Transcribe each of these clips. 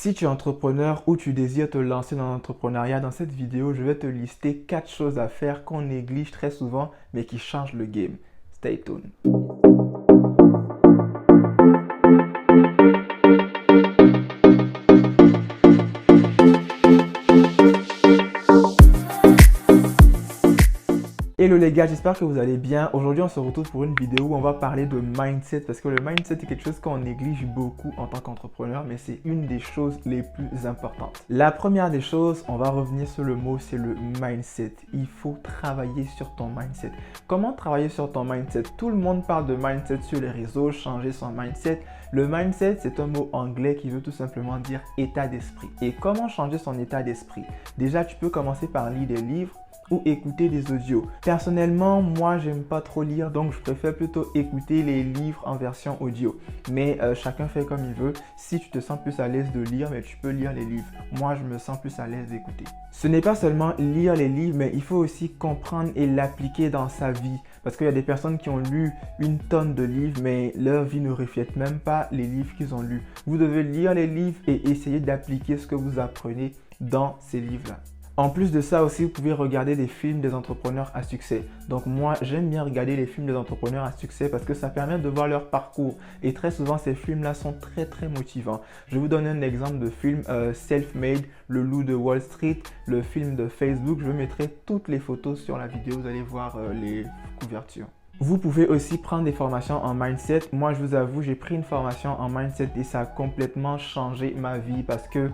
Si tu es entrepreneur ou tu désires te lancer dans l'entrepreneuriat, dans cette vidéo, je vais te lister 4 choses à faire qu'on néglige très souvent, mais qui changent le game. Stay tuned. Hello les gars, j'espère que vous allez bien. Aujourd'hui, on se retrouve pour une vidéo où on va parler de mindset parce que le mindset est quelque chose qu'on néglige beaucoup en tant qu'entrepreneur, mais c'est une des choses les plus importantes. La première des choses, on va revenir sur le mot, c'est le mindset. Il faut travailler sur ton mindset. Comment travailler sur ton mindset? Tout le monde parle de mindset sur les réseaux, changer son mindset. Le mindset, c'est un mot anglais qui veut tout simplement dire état d'esprit. Et comment changer son état d'esprit? Déjà, tu peux commencer par lire des livres ou écouter des audios. Personnellement, moi, j'aime pas trop lire, donc je préfère plutôt écouter les livres en version audio. Mais chacun fait comme il veut. Si tu te sens plus à l'aise de lire, mais tu peux lire les livres. Moi, je me sens plus à l'aise d'écouter. Ce n'est pas seulement lire les livres, mais il faut aussi comprendre et l'appliquer dans sa vie. Parce qu'il y a des personnes qui ont lu une tonne de livres, mais leur vie ne reflète même pas les livres qu'ils ont lus. Vous devez lire les livres et essayer d'appliquer ce que vous apprenez dans ces livres-là. En plus de ça aussi, vous pouvez regarder des films des entrepreneurs à succès. Donc moi, j'aime bien regarder les films des entrepreneurs à succès parce que ça permet de voir leur parcours. Et très souvent, ces films-là sont très motivants. Je vais vous donner un exemple de film Self-Made, Le Loup de Wall Street, le film de Facebook. Je mettrai toutes les photos sur la vidéo, vous allez voir les couvertures. Vous pouvez aussi prendre des formations en mindset. Moi, je vous avoue, j'ai pris une formation en mindset et ça a complètement changé ma vie parce que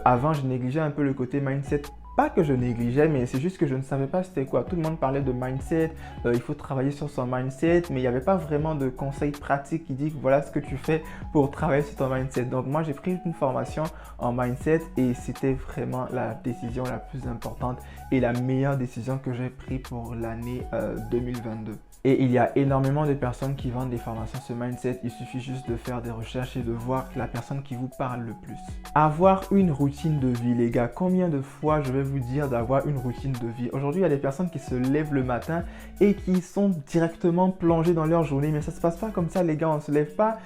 avant, je négligeais un peu le côté mindset. Pas que je négligeais, mais c'est juste que je ne savais pas c'était quoi. Tout le monde parlait de mindset, il faut travailler sur son mindset, mais il n'y avait pas vraiment de conseils pratiques qui disent voilà ce que tu fais pour travailler sur ton mindset. Donc moi, j'ai pris une formation en mindset et c'était vraiment la décision la plus importante et la meilleure décision que j'ai prise pour l'année 2022. Et il y a énormément de personnes qui vendent des formations sur mindset. Il suffit juste de faire des recherches et de voir la personne qui vous parle le plus. Avoir une routine de vie, les gars. Combien de fois je vais vous dire d'avoir une routine de vie? Aujourd'hui, il y a des personnes qui se lèvent le matin et qui sont directement plongées dans leur journée. Mais ça ne se passe pas comme ça, les gars. On ne se lève pas,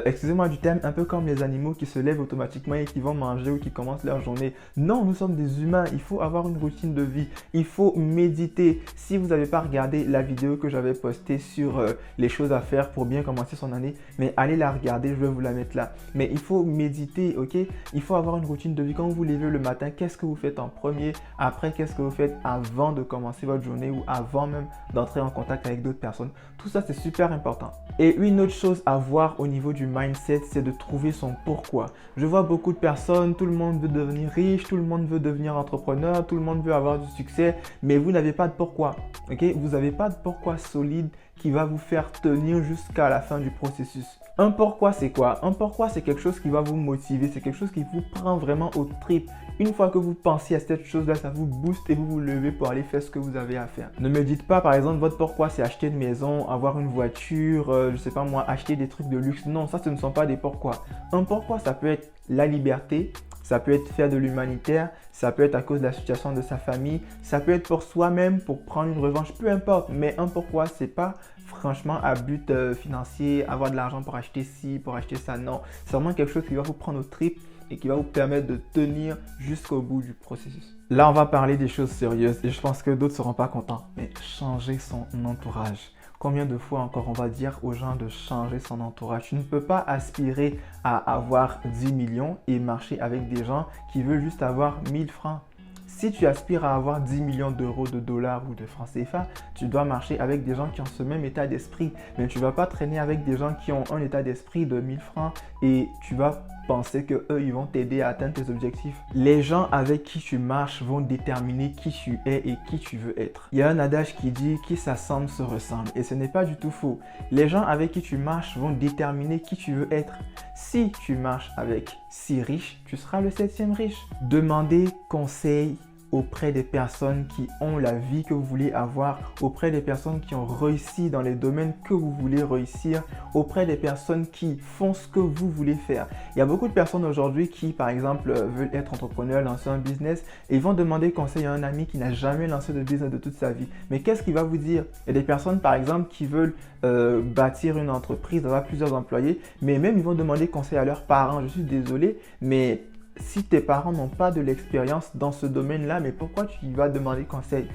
excusez-moi du terme, un peu comme les animaux qui se lèvent automatiquement et qui vont manger ou qui commencent leur journée. Non, nous sommes des humains. Il faut avoir une routine de vie. Il faut méditer. Si vous n'avez pas regardé la vidéo que j'avais postée sur les choses à faire pour bien commencer son année, mais allez la regarder, je vais vous la mettre là. Mais il faut méditer, ok? Il faut avoir une routine de vie. Quand vous vous levez le matin, qu'est-ce que vous faites en premier? Après, qu'est-ce que vous faites avant de commencer votre journée ou avant même d'entrer en contact avec d'autres personnes? Tout ça, c'est super important. Et une autre chose à voir au niveau du mindset, c'est de trouver son pourquoi. Je vois beaucoup de personnes, tout le monde veut devenir riche, tout le monde veut devenir entrepreneur, tout le monde veut avoir du succès, mais vous n'avez pas de pourquoi. Ok? Vous n'avez pas de pourquoi solide qui va vous faire tenir jusqu'à la fin du processus. Un pourquoi, c'est quoi? Un pourquoi, c'est quelque chose qui va vous motiver, c'est quelque chose qui vous prend vraiment au trip. Une fois que vous pensez à cette chose-là, ça vous booste et vous vous levez pour aller faire ce que vous avez à faire. Ne me dites pas, par exemple, votre pourquoi, c'est acheter une maison, avoir une voiture, je sais pas moi, acheter des trucs de luxe. Non, ça, ce ne sont pas des pourquoi. Un pourquoi, ça peut être la liberté, ça peut être faire de l'humanitaire, ça peut être à cause de la situation de sa famille, ça peut être pour soi-même, pour prendre une revanche, peu importe. Mais un pourquoi, c'est pas franchement à but financier, avoir de l'argent pour acheter ci, pour acheter ça. Non, c'est vraiment quelque chose qui va vous prendre au trip et qui va vous permettre de tenir jusqu'au bout du processus. Là, on va parler des choses sérieuses et je pense que d'autres ne seront pas contents. Mais changer son entourage. Combien de fois encore on va dire aux gens de changer son entourage? Tu ne peux pas aspirer à avoir 10 millions et marcher avec des gens qui veulent juste avoir 1000 francs. Si tu aspires à avoir 10 millions d'euros, de dollars ou de francs CFA, tu dois marcher avec des gens qui ont ce même état d'esprit. Mais tu ne vas pas traîner avec des gens qui ont un état d'esprit de 1000 francs et tu vas penser qu'eux, ils vont t'aider à atteindre tes objectifs. Les gens avec qui tu marches vont déterminer qui tu es et qui tu veux être. Il y a un adage qui dit « qui s'assemble se ressemble » et ce n'est pas du tout faux. Les gens avec qui tu marches vont déterminer qui tu veux être. Si tu marches avec 6 riches, tu seras le 7e riche. Demandez conseil auprès des personnes qui ont la vie que vous voulez avoir, auprès des personnes qui ont réussi dans les domaines que vous voulez réussir, auprès des personnes qui font ce que vous voulez faire. Il y a beaucoup de personnes aujourd'hui qui, par exemple, veulent être entrepreneurs, lancer un business et ils vont demander conseil à un ami qui n'a jamais lancé de business de toute sa vie. Mais qu'est-ce qu'il va vous dire? Il y a des personnes, par exemple, qui veulent bâtir une entreprise, avoir plusieurs employés, mais même ils vont demander conseil à leurs parents. Je suis désolé, mais si tes parents n'ont pas de l'expérience dans ce domaine-là, mais pourquoi tu vas demander conseil?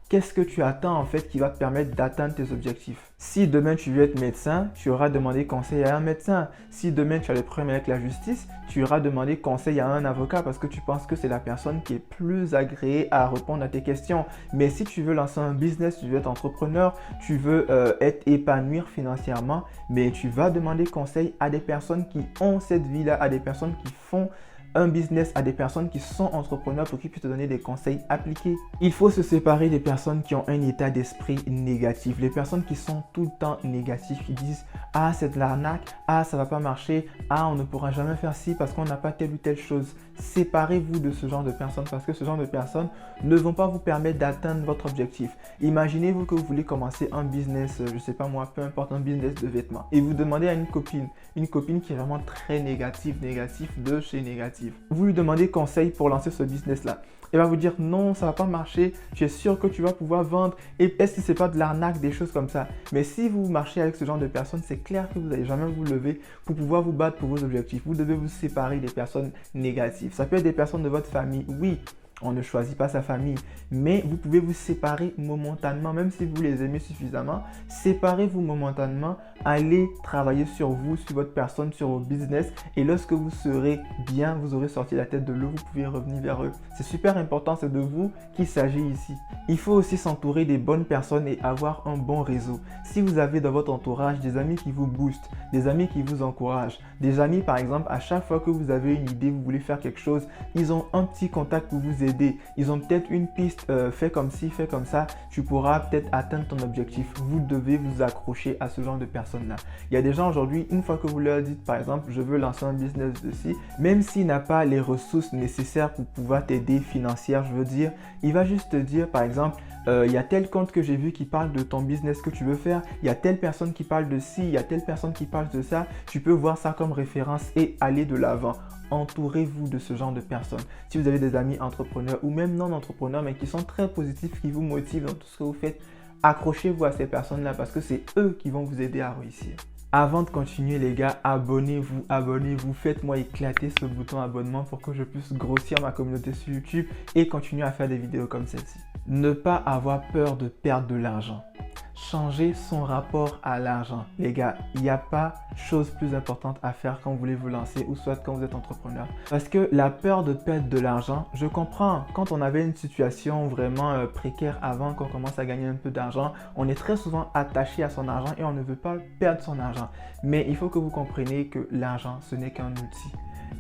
Qu'est-ce que tu attends en fait qui va te permettre d'atteindre tes objectifs? Si demain tu veux être médecin, tu auras demandé conseil à un médecin. Si demain tu as des problèmes avec la justice, tu auras demandé conseil à un avocat parce que tu penses que c'est la personne qui est plus agréée à répondre à tes questions. Mais si tu veux lancer un business, tu veux être entrepreneur, tu veux être épanouir financièrement, mais tu vas demander conseil à des personnes qui ont cette vie-là, à des personnes qui font un business, à des personnes qui sont entrepreneurs pour qu'ils puissent te donner des conseils appliqués. Il faut se séparer des personnes qui ont un état d'esprit négatif. Les personnes qui sont tout le temps négatives, qui disent « Ah, c'est de l'arnaque. Ah, ça va pas marcher. Ah, on ne pourra jamais faire ci parce qu'on n'a pas telle ou telle chose. » Séparez-vous de ce genre de personnes parce que ce genre de personnes ne vont pas vous permettre d'atteindre votre objectif. Imaginez-vous que vous voulez commencer un business, je ne sais pas moi, peu importe, un business de vêtements. Et vous demandez à une copine qui est vraiment très négative de chez négative. Vous lui demandez conseil pour lancer ce business-là. Elle va vous dire non, ça va pas marcher, tu es sûr que tu vas pouvoir vendre et est-ce que c'est pas de l'arnaque, des choses comme ça. Mais si vous marchez avec ce genre de personnes, c'est clair que vous n'allez jamais vous lever pour pouvoir vous battre pour vos objectifs. Vous devez vous séparer des personnes négatives. Ça peut être des personnes de votre famille, oui. On ne choisit pas sa famille, mais vous pouvez vous séparer momentanément, même si vous les aimez suffisamment. Séparez-vous momentanément, allez travailler sur vous, sur votre personne, sur vos business. Et lorsque vous serez bien, vous aurez sorti la tête de l'eau, vous pouvez revenir vers eux. C'est super important, c'est de vous qu'il s'agit ici. Il faut aussi s'entourer des bonnes personnes et avoir un bon réseau. Si vous avez dans votre entourage des amis qui vous boostent, des amis qui vous encouragent, des amis par exemple, à chaque fois que vous avez une idée, vous voulez faire quelque chose, ils ont un petit contact pour vous aider. Ils ont peut-être une piste, fais comme ci, fais comme ça, tu pourras peut-être atteindre ton objectif. Vous devez vous accrocher à ce genre de personnes-là. Il y a des gens aujourd'hui, une fois que vous leur dites par exemple, je veux lancer un business de ci, même s'il n'a pas les ressources nécessaires pour pouvoir t'aider financière, je veux dire, il va juste te dire par exemple, il y a tel compte que j'ai vu qui parle de ton business que tu veux faire, il y a telle personne qui parle de ci, il y a telle personne qui parle de ça, tu peux voir ça comme référence et aller de l'avant. Entourez-vous de ce genre de personnes. Si vous avez des amis entrepreneurs ou même non entrepreneurs mais qui sont très positifs, qui vous motivent dans tout ce que vous faites, accrochez-vous à ces personnes-là parce que c'est eux qui vont vous aider à réussir. Avant de continuer les gars, abonnez-vous, faites-moi éclater ce bouton abonnement pour que je puisse grossir ma communauté sur YouTube et continuer à faire des vidéos comme celle-ci. Ne pas avoir peur de perdre de l'argent. Changer son rapport à l'argent. Les gars, il n'y a pas chose plus importante à faire quand vous voulez vous lancer ou soit quand vous êtes entrepreneur. Parce que la peur de perdre de l'argent, je comprends. Quand on avait une situation vraiment précaire avant qu'on commence à gagner un peu d'argent, on est très souvent attaché à son argent et on ne veut pas perdre son argent. Mais il faut que vous compreniez que l'argent, ce n'est qu'un outil.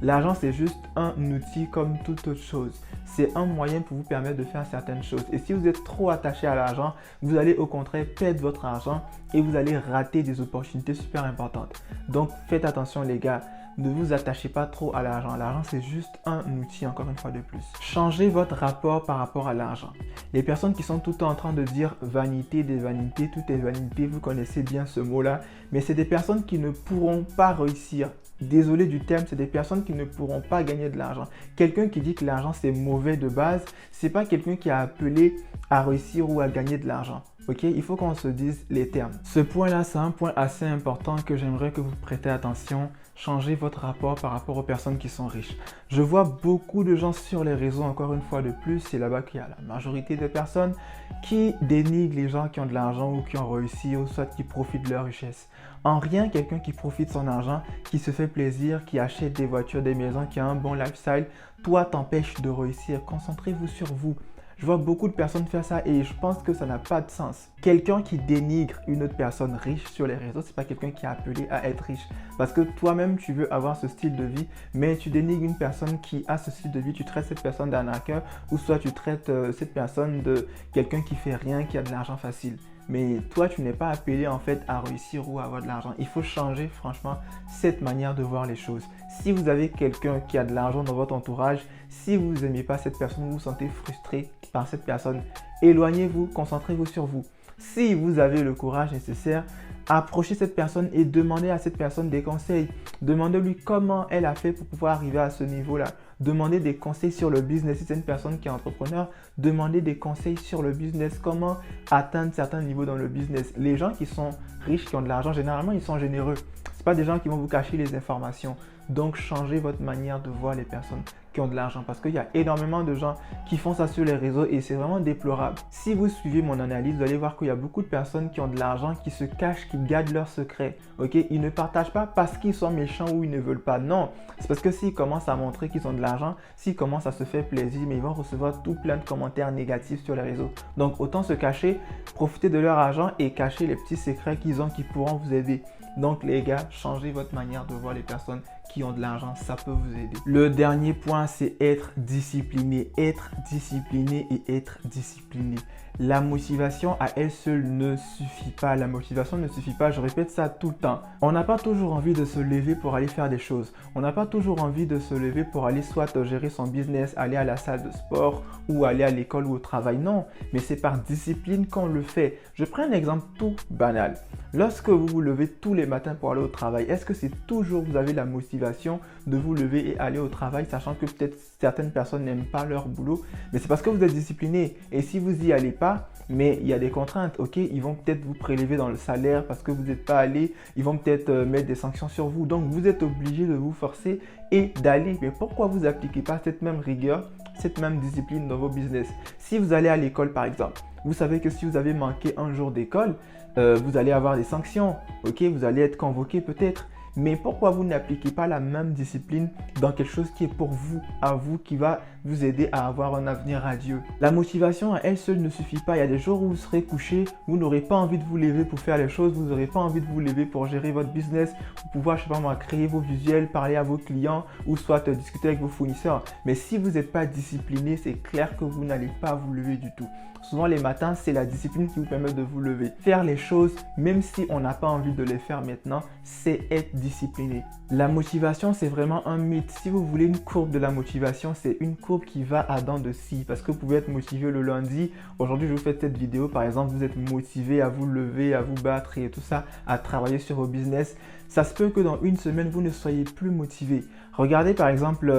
L'argent, c'est juste un outil comme toute autre chose. C'est un moyen pour vous permettre de faire certaines choses. Et si vous êtes trop attaché à l'argent, vous allez au contraire perdre votre argent et vous allez rater des opportunités super importantes. Donc, faites attention les gars. Ne vous attachez pas trop à l'argent. L'argent, c'est juste un outil, encore une fois de plus. Changez votre rapport par rapport à l'argent. Les personnes qui sont tout le temps en train de dire vanité des vanités, tout est vanité, vous connaissez bien ce mot-là. Mais c'est des personnes qui ne pourront pas réussir. Désolé du terme, c'est des personnes qui ne pourront pas gagner de l'argent. Quelqu'un qui dit que l'argent c'est mauvais de base, c'est pas quelqu'un qui a appelé à réussir ou à gagner de l'argent. Ok, il faut qu'on se dise les termes. Ce point-là, c'est un point assez important que j'aimerais que vous prêtez attention. Changez votre rapport par rapport aux personnes qui sont riches. Je vois beaucoup de gens sur les réseaux, encore une fois de plus, c'est là-bas qu'il y a la majorité des personnes qui dénigrent les gens qui ont de l'argent ou qui ont réussi ou soit qui profitent de leur richesse. En rien, quelqu'un qui profite de son argent, qui se fait plaisir, qui achète des voitures, des maisons, qui a un bon lifestyle, toi t'empêche de réussir. Concentrez-vous sur vous. Je vois beaucoup de personnes faire ça et je pense que ça n'a pas de sens. Quelqu'un qui dénigre une autre personne riche sur les réseaux, c'est pas quelqu'un qui est appelé à être riche. Parce que toi-même, tu veux avoir ce style de vie, mais tu dénigres une personne qui a ce style de vie, tu traites cette personne d'arnaqueur ou soit tu traites cette personne de quelqu'un qui fait rien, qui a de l'argent facile. Mais toi, tu n'es pas appelé en fait à réussir ou à avoir de l'argent. Il faut changer franchement cette manière de voir les choses. Si vous avez quelqu'un qui a de l'argent dans votre entourage, si vous n'aimez pas cette personne, vous vous sentez frustré par cette personne, éloignez-vous, concentrez-vous sur vous. Si vous avez le courage nécessaire, approchez cette personne et demandez à cette personne des conseils. Demandez-lui comment elle a fait pour pouvoir arriver à ce niveau-là. Demandez des conseils sur le business. Si c'est une personne qui est entrepreneur, demandez des conseils sur le business. Comment atteindre certains niveaux dans le business. Les gens qui sont riches, qui ont de l'argent, généralement, ils sont généreux. Ce pas des gens qui vont vous cacher les informations. Donc, changez votre manière de voir les personnes qui ont de l'argent parce qu'il y a énormément de gens qui font ça sur les réseaux et c'est vraiment déplorable. Si vous suivez mon analyse, vous allez voir qu'il y a beaucoup de personnes qui ont de l'argent, qui se cachent, qui gardent leurs secrets. Ok, ils ne partagent pas parce qu'ils sont méchants ou ils ne veulent pas. Non, c'est parce que s'ils commencent à montrer qu'ils ont de l'argent, s'ils commencent à se faire plaisir, mais ils vont recevoir tout plein de commentaires négatifs sur les réseaux. Donc autant se cacher, profiter de leur argent et cacher les petits secrets qu'ils ont qui pourront vous aider. Donc les gars, changez votre manière de voir les personnes qui ont de l'argent, ça peut vous aider. Le dernier point, c'est être discipliné. Être discipliné et être discipliné. La motivation à elle seule ne suffit pas. La motivation ne suffit pas, je répète ça tout le temps. On n'a pas toujours envie de se lever pour aller faire des choses. On n'a pas toujours envie de se lever pour aller soit gérer son business, aller à la salle de sport ou aller à l'école ou au travail. Non, mais c'est par discipline qu'on le fait. Je prends un exemple tout banal. Lorsque vous vous levez tous les matins pour aller au travail, est-ce que c'est toujours vous avez la motivation de vous lever et aller au travail, sachant que peut-être certaines personnes n'aiment pas leur boulot, mais c'est parce que vous êtes discipliné. Et si vous n'y allez pas, mais il y a des contraintes, ok, ils vont peut-être vous prélever dans le salaire parce que vous n'êtes pas allé, ils vont peut-être mettre des sanctions sur vous. Donc vous êtes obligé de vous forcer et d'aller. Mais pourquoi vous n'appliquez pas cette même rigueur, cette même discipline dans vos business? Si vous allez à l'école par exemple, vous savez que si vous avez manqué un jour d'école, vous allez avoir des sanctions, ok, vous allez être convoqué peut-être. Mais pourquoi vous n'appliquez pas la même discipline dans quelque chose qui est pour vous, à vous, qui va vous aider à avoir un avenir radieux? La motivation à elle seule ne suffit pas. Il y a des jours où vous serez couché, vous n'aurez pas envie de vous lever pour faire les choses, vous n'aurez pas envie de vous lever pour gérer votre business, pour pouvoir, je sais pas moi, créer vos visuels, parler à vos clients ou soit discuter avec vos fournisseurs. Mais si vous n'êtes pas discipliné, c'est clair que vous n'allez pas vous lever du tout. Souvent les matins, c'est la discipline qui vous permet de vous lever. Faire les choses, même si on n'a pas envie de les faire maintenant, c'est être discipliné. La motivation, c'est vraiment un mythe. Si vous voulez une courbe de la motivation, c'est une courbe qui va à dents de scie. Parce que vous pouvez être motivé le lundi. Aujourd'hui, je vous fais cette vidéo. Par exemple, vous êtes motivé à vous lever, à vous battre et tout ça, à travailler sur vos business. Ça se peut que dans une semaine, vous ne soyez plus motivé. Regardez par exemple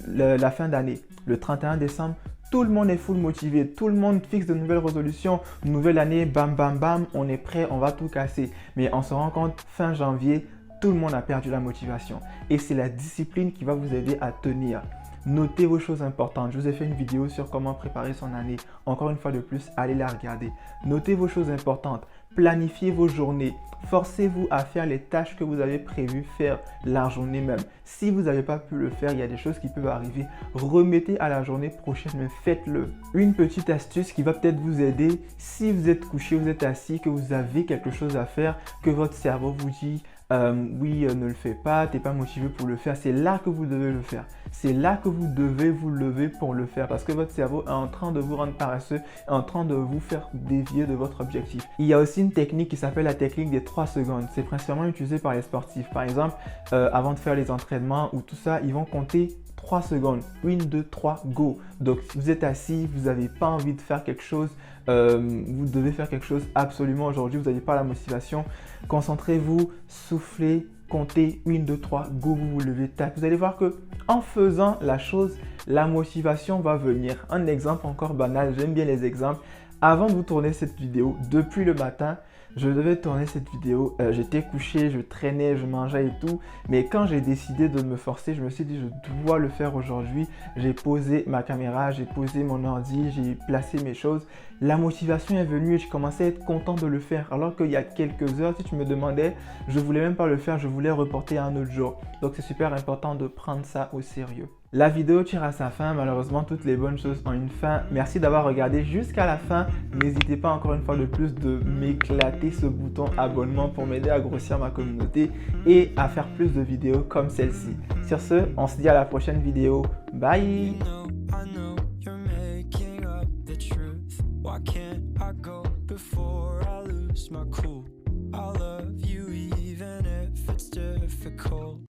la fin d'année, le 31 décembre. Tout le monde est full motivé, tout le monde fixe de nouvelles résolutions, nouvelle année, bam bam bam, on est prêt, on va tout casser. Mais on se rend compte, fin janvier, tout le monde a perdu la motivation. Et c'est la discipline qui va vous aider à tenir. Notez vos choses importantes. Je vous ai fait une vidéo sur comment préparer son année. Encore une fois de plus, allez la regarder. Notez vos choses importantes. Planifiez vos journées. Forcez-vous à faire les tâches que vous avez prévu faire la journée même. Si vous n'avez pas pu le faire, il y a des choses qui peuvent arriver. Remettez à la journée prochaine, mais faites-le. Une petite astuce qui va peut-être vous aider si vous êtes couché, vous êtes assis, que vous avez quelque chose à faire, que votre cerveau vous dit oui, ne le fais pas, tu n'es pas motivé pour le faire. C'est là que vous devez le faire. C'est là que vous devez vous lever pour le faire parce que votre cerveau est en train de vous rendre paresseux, est en train de vous faire dévier de votre objectif. Il y a aussi une technique qui s'appelle la technique des 3 secondes. C'est principalement utilisé par les sportifs. Par exemple, avant de faire les entraînements ou tout ça, ils vont compter 3 secondes. 1, 2, 3, go. Donc, si vous êtes assis, vous n'avez pas envie de faire quelque chose, vous devez faire quelque chose absolument aujourd'hui, vous n'avez pas la motivation. Concentrez-vous, soufflez, comptez 1, 2, 3, go, vous vous levez, tac. Vous allez voir que en faisant la chose, la motivation va venir. Un exemple encore banal, j'aime bien les exemples. Avant de vous tourner cette vidéo, depuis le matin, je devais tourner cette vidéo, j'étais couché, je traînais, je mangeais et tout. Mais quand j'ai décidé de me forcer, je me suis dit je dois le faire aujourd'hui. J'ai posé ma caméra, j'ai posé mon ordi, j'ai placé mes choses. La motivation est venue et je commençais à être content de le faire. Alors qu'il y a quelques heures, si tu me demandais, je voulais même pas le faire, je voulais reporter à un autre jour. Donc c'est super important de prendre ça au sérieux. La vidéo tire à sa fin, malheureusement toutes les bonnes choses ont une fin. Merci d'avoir regardé jusqu'à la fin. N'hésitez pas encore une fois de plus de m'éclater ce bouton abonnement pour m'aider à grossir ma communauté et à faire plus de vidéos comme celle-ci. Sur ce, on se dit à la prochaine vidéo. Bye!